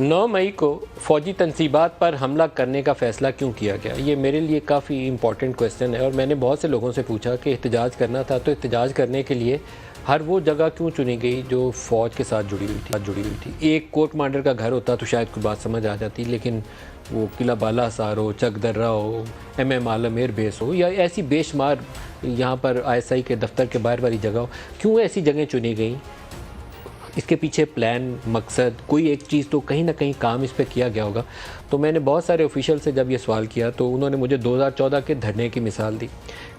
9 मई को फ़ौजी तनसीबात पर हमला करने का फ़ैसला क्यों किया गया? ये मेरे लिए काफ़ी इम्पॉर्टेंट क्वेश्चन है और मैंने बहुत से लोगों से पूछा कि एहतजाज करना था तो एहतजाज करने के लिए हर वो जगह क्यों चुनी गई जो फ़ौज के साथ जुड़ी हुई थी। एक कोर कमांडर का घर होता तो शायद कोई बात समझ आ जाती, लेकिन वो किला बाला हिसार हो, चक दर्रा हो, MM आलम एयर बेस हो या ऐसी बेशुमार यहाँ पर ISI के दफ्तर के बाहर वाली जगह हो, क्यों ऐसी जगह चुनी गई? इसके पीछे प्लान, मकसद, कोई एक चीज़ तो कहीं ना कहीं काम इस पे किया गया होगा। तो मैंने बहुत सारे ऑफिशियल से जब ये सवाल किया तो उन्होंने मुझे 2014 के धरने की मिसाल दी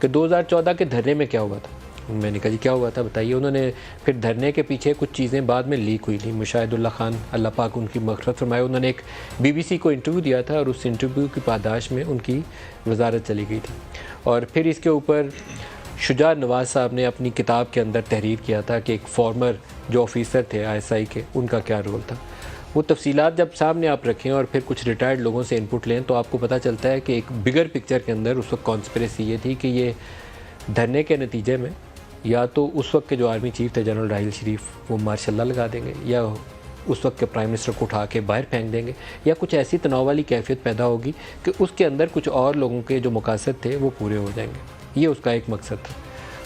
कि 2014 के धरने में क्या हुआ था। मैंने कहा जी क्या हुआ था बताइए। उन्होंने फिर धरने के पीछे कुछ चीज़ें बाद में लीक हुई थी। मुशाहिदुल्लाह खान, अल्लाह पाक उनकी मग़फ़िरत फरमाए, उन्होंने एक BBC को इंटरव्यू दिया था और उस इंटरव्यू की पादाश में उनकी वजारत चली गई थी। और फिर इसके ऊपर शुजा नवाज़ साहब ने अपनी किताब के अंदर तहरीर किया था कि एक फॉर्मर जो ऑफिसर थे ISI के, उनका क्या रोल था। वो तफसीलात जब सामने आप रखें और फिर कुछ रिटायर्ड लोगों से इनपुट लें तो आपको पता चलता है कि एक बिगर पिक्चर के अंदर उस वक्त कॉन्स्पिरेसी ये थी कि ये धरने के नतीजे में या तो उस वक्त के जो आर्मी चीफ थे जनरल राहिल शरीफ वो मार्शल लगा देंगे या उस वक्त के प्राइम मिनिस्टर को उठा के बाहर फेंक देंगे या कुछ ऐसी तनाव वाली कैफियत पैदा होगी कि उसके अंदर कुछ और लोगों के जो मकासद थे वो पूरे हो जाएंगे। ये उसका एक मकसद था।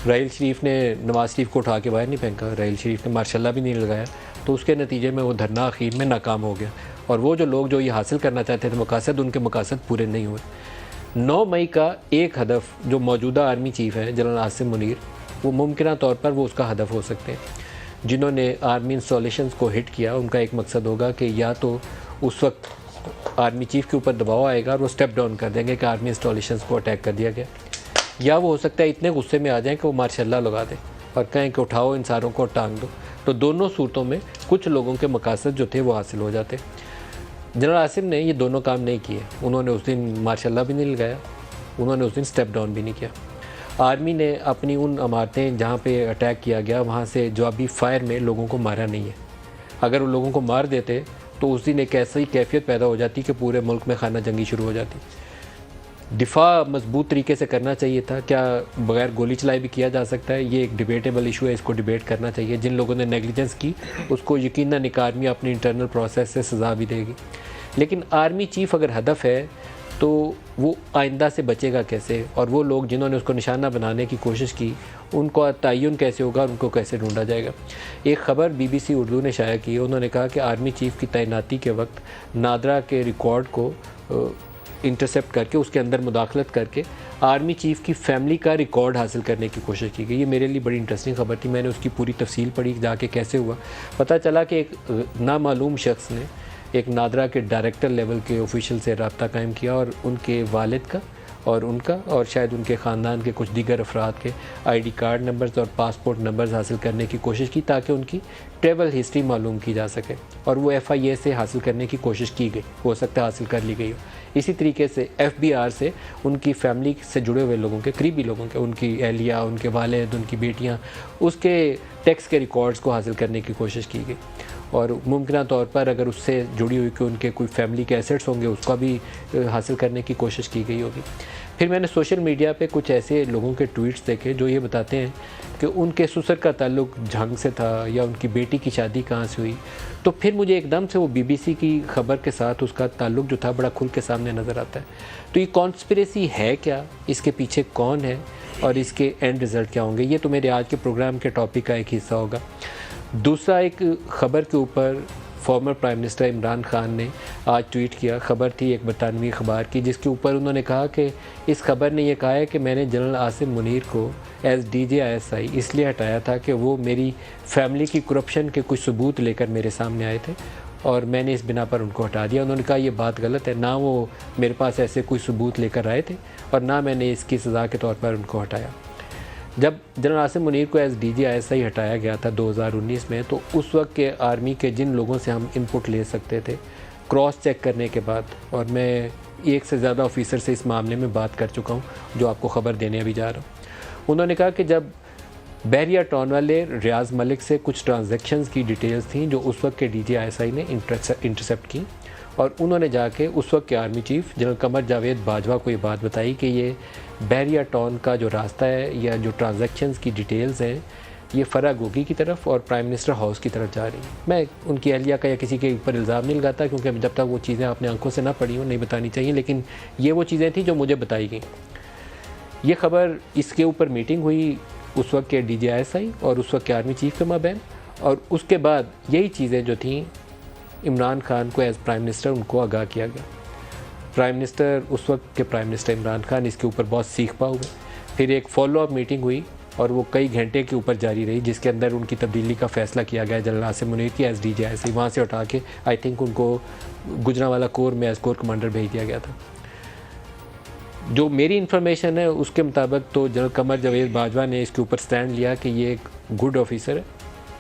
राहिल शरीफ ने नवाज़ शरीफ को उठा के बाहर नहीं फेंका, राहिल शरीफ ने मार्शल भी नहीं लगाया, तो उसके नतीजे में वो धरना आखिर में नाकाम हो गया और वो जो लोग जो ये हासिल करना चाहते थे मकासद, उनके मकासद पूरे नहीं हुए। 9 मई का एक हदफ जो मौजूदा आर्मी चीफ है जनरल आसिम मुनीर, वो मुमकिन तौर पर वो उसका हदफ हो सकते हैं। जिन्होंने आर्मी इंस्टॉलेशंस को हिट किया उनका एक मकसद होगा कि या तो उस वक्त आर्मी चीफ के ऊपर दबाव आएगा और वो स्टेप डाउन कर देंगे कि आर्मी इंस्टॉलेशंस को अटैक कर दिया गया, या वो हो सकता है इतने गुस्से में आ जाएं कि वो मार्शल लगा दें और कहें कि उठाओ इन सारों को टांग दो। तो दोनों सूरतों में कुछ लोगों के मकासद जो थे वो हासिल हो जाते। जनरल आसिम ने ये दोनों काम नहीं किए। उन्होंने उस दिन मार्शल भी नहीं लगाया, उन्होंने उस दिन स्टेप डाउन भी नहीं किया। आर्मी ने अपनी उन इमारतें जहाँ पे अटैक किया गया वहाँ से जवाबी फायर में लोगों को मारा नहीं है। अगर वो लोगों को मार देते तो उस दिन एक ऐसी कैफियत पैदा हो जाती कि पूरे मुल्क में खाना जंगी शुरू हो जाती। दिफा मजबूत तरीके से करना चाहिए था। क्या बगैर गोली चलाए भी किया जा सकता है? ये एक डिबेटेबल इशू है, इसको डिबेट करना चाहिए। जिन लोगों ने नेग्लिजेंस की उसको यकीनन एक आर्मी अपनी इंटरनल प्रोसेस से सज़ा भी देगी, लेकिन आर्मी चीफ अगर हदफ है तो वो आइंदा से बचेगा कैसे? और वो लोग जिन्होंने उसको निशाना बनाने की कोशिश की उनको तयन कैसे होगा, उनको कैसे ढूंढा जाएगा? एक ख़बर BBC उर्दू ने शाया की, उन्होंने कहा कि आर्मी चीफ की तैनाती के वक्त नादरा के रिकॉर्ड को इंटरसेप्ट करके उसके अंदर मुदाखलत करके आर्मी चीफ की फैमिली का रिकॉर्ड हासिल करने की कोशिश की गई। ये मेरे लिए बड़ी इंटरेस्टिंग खबर थी। मैंने उसकी पूरी तफसील पढ़ी जाके कैसे हुआ। पता चला कि एक नामालूम शख्स ने एक नादरा के डायरेक्टर लेवल के ऑफिशियल से रब्ता कायम किया और उनके वालिद का और उनका और शायद उनके ख़ानदान के कुछ दीगर अफराद के ID कार्ड नंबर्स और पासपोर्ट नंबर्स हासिल करने की कोशिश की ताकि उनकी ट्रैवल हिस्ट्री मालूम की जा सके और वो FIA से हासिल करने की कोशिश की गई, हो सकता है हासिल कर ली गई हो। इसी तरीके से FBR से उनकी फैमिली से जुड़े हुए लोगों के, करीबी लोगों के, उनकी एहलिया, उनके वालिद, उनकी बेटियाँ, उसके टैक्स के रिकॉर्ड्स को हासिल करने की कोशिश की गई और मुमकिन तौर पर अगर उससे जुड़ी हुई कि उनके कोई फैमिली के एसेट्स होंगे उसका भी हासिल करने की कोशिश की गई होगी। फिर मैंने सोशल मीडिया पे कुछ ऐसे लोगों के ट्वीट्स देखे जो ये बताते हैं कि उनके ससुर का ताल्लुक झंग से था या उनकी बेटी की शादी कहाँ से हुई। तो फिर मुझे एकदम से वो BBC की खबर के साथ उसका ताल्लुक जो था बड़ा खुल के सामने नज़र आता है। तो ये कॉन्स्पिरेसी है क्या, इसके पीछे कौन है और इसके एंड रिज़ल्ट क्या होंगे, ये तो मेरे आज के प्रोग्राम के टॉपिक का एक हिस्सा होगा। दूसरा एक ख़बर के ऊपर former prime minister Imran Khan ने आज ट्वीट किया। ख़बर थी एक बरतानवी अखबार की जिसके ऊपर उन्होंने कहा कि इस खबर ने यह कहा है कि मैंने जनरल आसिम मुनीर को एज DJ ISI इसलिए हटाया था कि वो मेरी फैमिली की करप्शन के कुछ सबूत लेकर मेरे सामने आए थे और मैंने इस बिना पर उनको हटा दिया। उन्होंने कहा ये बात गलत है, ना वो मेरे पास ऐसे कोई सबूत लेकर आए थे और ना मैंने इसकी सज़ा के तौर पर उनको हटाया। जब जनरल आसिम मुनीर को एज DJ ISI हटाया गया था 2019 में, तो उस वक्त के आर्मी के जिन लोगों से हम इनपुट ले सकते थे क्रॉस चेक करने के बाद, और मैं एक से ज़्यादा ऑफिसर से इस मामले में बात कर चुका हूँ जो आपको ख़बर देने अभी जा रहा हूँ, उन्होंने कहा कि जब बहरिया टाउन वाले रियाज मलिक से कुछ ट्रांजैक्शंस की डिटेल्स थी जो उस वक्त के DJ ISI ने इंटरसेप्ट की और उन्होंने जाके उस वक्त के army chief general Qamar Javed Bajwa को ये बात बताई कि ये बहरिया टाउन का जो रास्ता है या जो ट्रांजैक्शंस की डिटेल्स हैं ये फ़राग गोगी की तरफ और प्राइम मिनिस्टर हाउस की तरफ जा रही है। मैं उनकी अहलिया का या किसी के ऊपर इल्ज़ाम नहीं लगाता, क्योंकि जब तक वो चीज़ें आपने आंखों से ना पढ़ी हो नहीं बतानी चाहिए, लेकिन ये वो चीज़ें थी जो मुझे बताई गई। ये खबर, इसके ऊपर मीटिंग हुई उस वक्त के DGISI और उस वक्त के आर्मी चीफ के माबैन, और उसके बाद यही चीज़ें जो थी इमरान खान को एज़ प्राइम मिनिस्टर उनको आगाह किया गया। प्राइम मिनिस्टर, उस वक्त के प्राइम मिनिस्टर इमरान खान इसके ऊपर बहुत सीख पा हुए। फिर एक फॉलो अप मीटिंग हुई और वो कई घंटे के ऊपर जारी रही, जिसके अंदर उनकी तब्दीली का फ़ैसला किया गया जनरल आसिम मुनीर की एज़ DGISI। वहाँ से उठा के आई थिंक उनको गुजरांवाला कोर में एज़ कोर कमांडर भेज दिया गया था। जो मेरी इन्फॉर्मेशन है उसके मुताबिक तो जनरल कमर जावेद बाजवा ने इसके ऊपर स्टैंड लिया कि ये एक गुड ऑफिसर है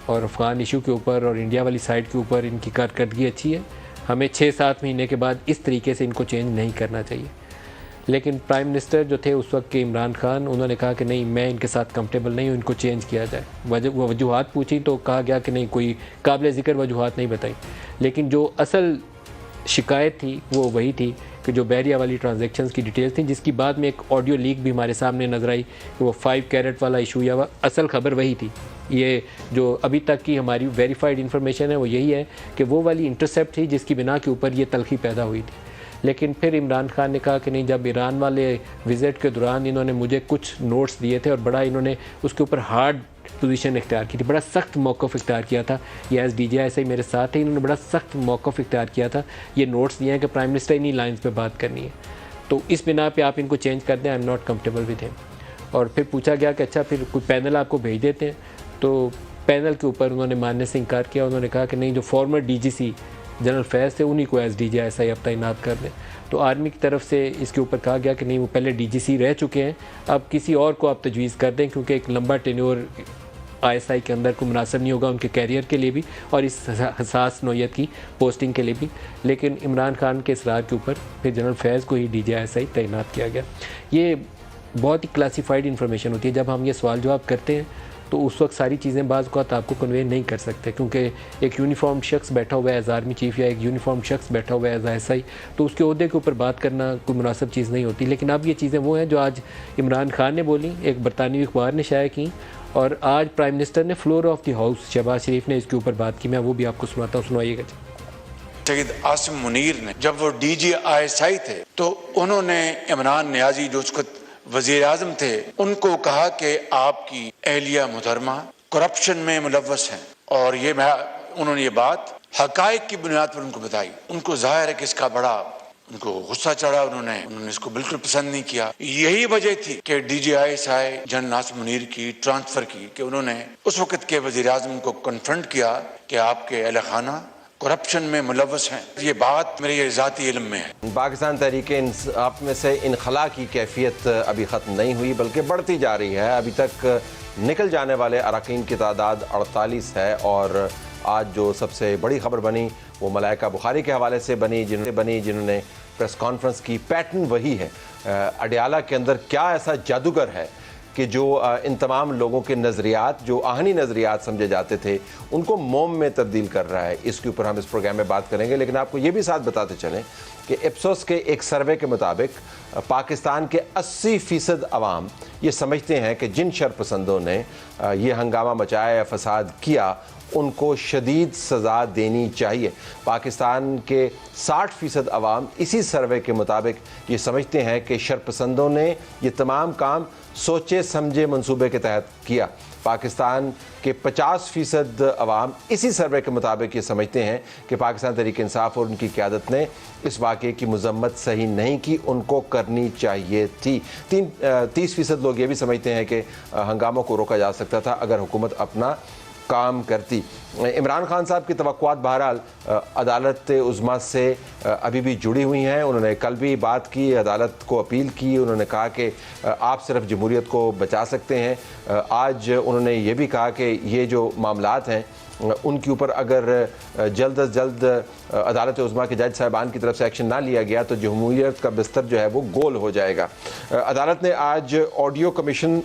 और अफ़गान इशू के ऊपर और इंडिया वाली साइड के ऊपर इनकी कारकर्दगी अच्छी है। हमें 6-7 महीने के बाद इस तरीके से इनको चेंज नहीं करना चाहिए। लेकिन प्राइम मिनिस्टर जो थे उस वक्त के इमरान खान, उन्होंने कहा कि नहीं, मैं इनके साथ कंफर्टेबल नहीं हूँ, इनको चेंज किया जाए। वजूहात पूछी तो कहा गया कि नहीं, कोई काबिल ज़िक्र वजूहात नहीं बताई। लेकिन जो असल शिकायत थी वो वही थी कि जो बहरिया वाली ट्रांजैक्शंस की डिटेल्स थी, जिसकी बाद में एक ऑडियो लीक भी हमारे सामने नजर आई कि वो 5 कैरेट वाला इशू या असल खबर वही थी। ये जो अभी तक की हमारी वेरीफाइड इन्फॉर्मेशन है वो यही है कि वो वाली इंटरसेप्ट थी जिसकी बिना के ऊपर ये तलखी पैदा हुई थी। लेकिन फिर इमरान खान ने कहा कि नहीं, जब ईरान वाले विज़िट के दौरान इन्होंने मुझे कुछ नोट्स दिए थे और बड़ा इन्होंने उसके ऊपर हार्ड पोजीशन इख्तियार की थी, बड़ा सख्त मौक़िफ़ इख्तियार किया था। ये एज़ DGISI मेरे साथ है, इन्होंने बड़ा सख्त मौक़िफ़ इख्तियार किया था। ये नोट्स दिए हैं कि प्राइम मिनिस्टर इन्हीं लाइन्स पे बात करनी है, तो इस बिना पे आप इनको चेंज कर दें, आई am not comfortable with him. और फिर पूछा गया कि अच्छा फिर कोई पैनल आपको भेज देते हैं, तो पैनल के ऊपर उन्होंने मानने से इनकार किया। उन्होंने कहा कि नहीं, जो फॉर्मर DGC जनरल फैज़ थे उन्हीं को एज़ DGISI अब तैनात कर दें। तो आर्मी की तरफ से इसके ऊपर कहा गया कि नहीं, वो पहले DGC रह चुके हैं, अब किसी और को आप तजवीज़ कर दें, क्योंकि एक लंबा टेन्योर ISI के अंदर को मुनासिब नहीं होगा उनके कैरियर के लिए भी और इस हसास नौयत की पोस्टिंग के लिए भी। लेकिन इमरान खान के इसरार के ऊपर फिर जनरल फैज़ को ही DGISI तैनात किया गया। ये बहुत ही क्लासीफाइड इन्फॉर्मेशन होती है। जब हम ये सवाल जवाब करते हैं तो उस वक्त सारी चीज़ें बाज़ औक़ात आपको कन्वे नहीं कर सकते, क्योंकि एक यूनिफॉर्म शख्स बैठा हुआ है एज़ आर्मी चीफ या एक यूनिफॉर्म शख्स बैठा हुआ है एज़ ISI, तो उसके ओहदे के ऊपर बात करना कोई मुनासिब चीज़ नहीं होती। लेकिन अब ये चीज़ें वो हैं जो आज इमरान खान ने बोली, एक बरतानवी अखबार ने शाया की, और आज प्राइम मिनिस्टर ने floor of the house Shahbaz Sharif ने इसके ऊपर बात की। मैं वो भी आपको सुनाता हूँ, सुनाइएगा। सैयद आसिम मुनीर ने, जब वो DGISI थे तो उन्होंने इमरान नियाजी जो उसको वजीर आजम थे उनको कहा कि आपकी अहलिया मुहतरमा करप्शन में मुलव्वस हैं, और ये उन्होंने ये बात हकायक की बुनियाद पर उनको बताई। उनको जाहिर है कि इसका बड़ा उनको गुस्सा चढ़ा, उन्होंने इसको बिल्कुल पसंद नहीं किया। यही वजह थी कि DGISI जनरल आसिम मुनीर की ट्रांसफर की, कि उन्होंने उस वक्त के वजीर आजम को कन्फ्रंट किया कि आपके अहल खाना करप्शन में मुलव्वस हैं। ये बात मेरे ज़ाती इल्म में है। पाकिस्तान तहरीक-ए-इंसाफ में से इनखला की कैफियत अभी ख़त्म नहीं हुई बल्कि बढ़ती जा रही है। अभी तक निकल जाने वाले अरकान की तादाद 48 है, और आज जो सबसे बड़ी खबर बनी वो मलाइका बुखारी के हवाले से बनी जिन्होंने प्रेस कॉन्फ्रेंस की। पैटर्न वही है। अडियाला के अंदर क्या ऐसा जादूगर है कि जो इन तमाम लोगों के नज़रियात, जो आहनी नज़रियात समझे जाते थे, उनको मोम में तब्दील कर रहा है। इसके ऊपर हम इस प्रोग्राम में बात करेंगे, लेकिन आपको ये भी साथ बताते चलें कि इप्सोस के एक सर्वे के मुताबिक पाकिस्तान के 80% अवाम ये समझते हैं कि जिन शरपसंदों ने ये हंगामा मचाया या फसाद किया उनको शदीद सज़ा देनी चाहिए। पाकिस्तान के 60% अवाम इसी सर्वे के मुताबिक ये समझते हैं कि शरपसंदों ने ये तमाम काम सोचे समझे मंसूबे के तहत किया। पाकिस्तान के 50% अवाम इसी सर्वे के मुताबिक ये समझते हैं कि पाकिस्तान तहरीक-ए-इंसाफ और उनकी क़यादत ने इस वाक़े की मज़म्मत सही नहीं की, उनको करनी चाहिए थी। 30% लोग ये भी समझते हैं कि हंगामों को रोका जा सकता था अगर हुकूमत अपना काम करती। इमरान खान साहब की तवक्कुआत बहरहाल अदालत उज़्मा से अभी भी जुड़ी हुई हैं। उन्होंने कल भी बात की, अदालत को अपील की। उन्होंने कहा कि आप सिर्फ जमहूरियत को बचा सकते हैं। आज उन्होंने ये भी कहा कि ये जो मामलात हैं उनके ऊपर अगर जल्द अज जल्द अदालत उज़्मा के जज साहिबान की तरफ से एक्शन ना लिया गया तो जमहूरियत का बिस्तर जो है वो गोल हो जाएगा। अदालत ने आज ऑडियो कमीशन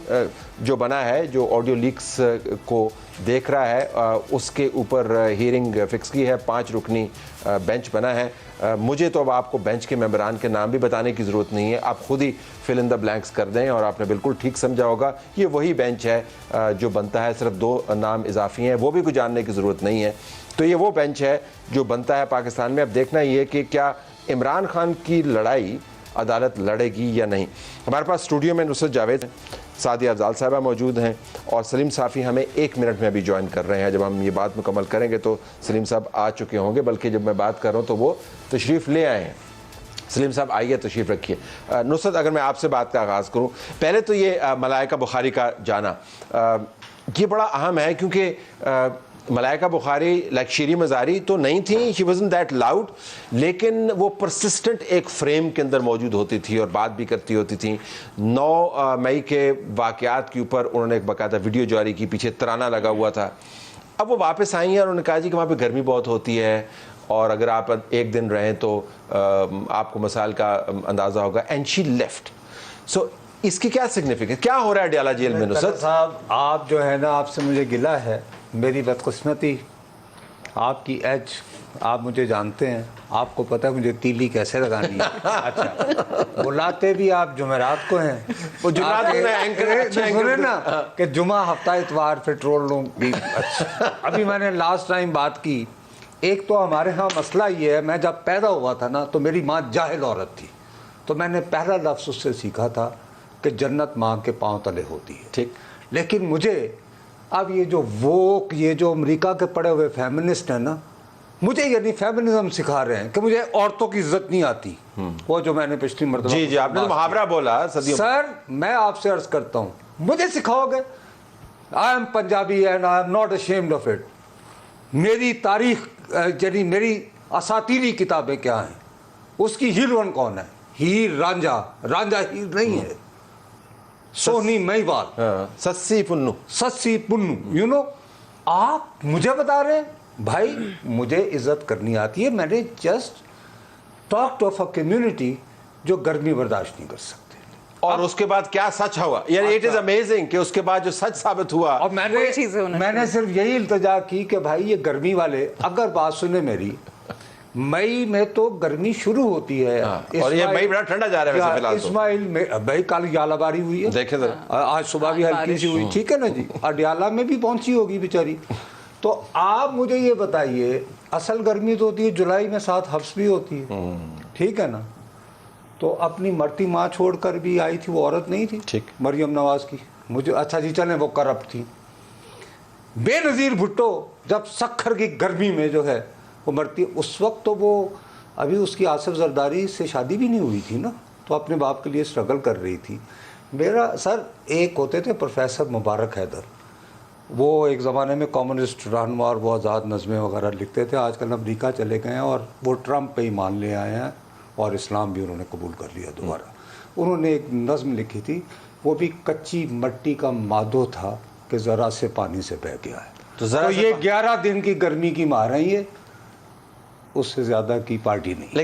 जो बना है, जो ऑडियो लीक्स को देख रहा है, उसके जिसके ऊपर हियरिंग फिक्स की है। 5 रुकनी बेंच बना है। मुझे तो अब आपको बेंच के मेंबरान के नाम भी बताने की ज़रूरत नहीं है, आप खुद ही फिल इन द ब्लैंक्स कर दें और आपने बिल्कुल ठीक समझा होगा। ये वही बेंच है जो बनता है, सिर्फ 2 नाम इजाफी हैं, वो भी कुछ जानने की ज़रूरत नहीं है। तो ये वो बेंच है जो बनता है पाकिस्तान में। अब देखना ये कि क्या इमरान खान की लड़ाई अदालत लड़ेगी या नहीं। हमारे पास स्टूडियो में नुसरत जावेद, सादिया अफजाल साहिबा मौजूद हैं और सलीम साफ़ी हमें 1 मिनट में अभी ज्वाइन कर रहे हैं। जब हम ये बात मुकम्मल करेंगे तो सलीम साहब आ चुके होंगे, बल्कि जब मैं बात कर रहा हूँ तो वो तशरीफ़ ले आए हैं। सलीम साहब आइए, तशरीफ़ रखिए। नुसरत, अगर मैं आपसे बात का आगाज़ करूँ, पहले तो ये मलाइका बुखारी का जाना ये बड़ा अहम है, क्योंकि मलाइका बुखारी लाइक शीरी मज़ारी तो नहीं थी, शी वाज़न्ट दैट लाउड, लेकिन वो परसिस्टेंट एक फ्रेम के अंदर मौजूद होती थी और बात भी करती होती थी। 9 मई के वाक़यात के ऊपर उन्होंने एक बाकायदा वीडियो जारी की, पीछे तराना लगा हुआ था। अब वो वापस आई हैं और उन्होंने कहा जी कि वहाँ पे गर्मी बहुत होती है और अगर आप एक दिन रहें तो आपको मसाइल का अंदाज़ा होगा, एंड शी लेफ्ट। सो इसकी क्या सिग्निफिकेंस, क्या हो रहा है अडयाला जेल में? नुसरत साहब, आप जो है ना, आपसे मुझे गिला है, मेरी बदकिस्मती, आपकी एज, आप मुझे जानते हैं, आपको पता है मुझे तीली कैसे लगानी है। अच्छा, बुलाते भी आप जुमेरात को हैं, वो जुमेरात में एंकर ना कि जुमा, हफ्ता, इतवार, फिर ट्रोल लूँगी। अच्छा, अभी मैंने लास्ट टाइम बात की, एक तो हमारे यहाँ मसला ये है, मैं जब पैदा हुआ था ना तो मेरी माँ जाहिल औरत थी, तो मैंने पहला लफ्ज़ उससे सीखा था कि जन्नत माँ के पाँव तले होती है। ठीक, लेकिन मुझे अब ये जो अमेरिका के पढ़े हुए फेमिनिस्ट हैं ना, मुझे यानी फेमिनिज्म सिखा रहे हैं कि मुझे औरतों की इज्जत नहीं आती। वो जो मैंने पिछली मर्तबा जी आपने तो मुहावरा बोला सदियों। सर, मैं आपसे अर्ज करता हूँ, मुझे सिखाओगे? I am Punjabi and I am not ashamed of it. मेरी तारीख यानी मेरी असातीरी किताबें क्या हैं, उसकी हीरोइन कौन है? हीर रांझा, रांझा हीर नहीं है, सोनी महिवाल, सस्सी पुन्नू, यू नो। आप मुझे बता रहे हैं भाई, मुझे इज्जत करनी आती है। मैंने just talked of a community जो गर्मी बर्दाश्त नहीं कर सकते, और उसके बाद क्या सच हुआ, यानी इट इज अमेजिंग कि उसके बाद जो सच साबित हुआ। और मैंने सिर्फ यही इल्तिजा की कि भाई ये गर्मी वाले, अगर बात सुने मेरी, मई में तो गर्मी शुरू होती है। और ये मई बड़ा ठंडा जा रहा है वैसे फिलहाल। इस्माइल में भाई कल यालाबारी हुई है, देखे जरा, आज सुबह भी हल्की सी हुई, ठीक है ना जी। अडयाला में भी पहुंची होगी बेचारी। तो आप मुझे ये बताइए, असल गर्मी तो होती है जुलाई में, 7 हफ्स भी होती है, ठीक है ना। तो अपनी मरती माँ छोड़कर भी आई थी, वो औरत नहीं थी, ठीक, मरियम नवाज की। मुझे अच्छा जी चलें, वो करप्ट थी। बेनज़ीर भुट्टो जब सखर की गर्मी में जो है वो मरती, उस वक्त तो वो अभी उसकी आसिफ जरदारी से शादी भी नहीं हुई थी ना, तो अपने बाप के लिए स्ट्रगल कर रही थी। मेरा सर, एक होते थे प्रोफेसर मुबारक हैदर, वो एक ज़माने में कम्युनिस्ट रहनुमा और वो आज़ाद नज़में वगैरह लिखते थे, आजकल अमेरिका चले गए हैं और वो ट्रम्प पे ही मान ले आए हैं और इस्लाम भी उन्होंने कबूल कर लिया दोबारा। उन्होंने एक नज़्म लिखी थी, वो भी कच्ची मट्टी का मादो था कि ज़रा से पानी से बह गया है। तो ये 11 दिन की गर्मी की मार है, ये उससे ज़्यादा की पार्टी नहीं।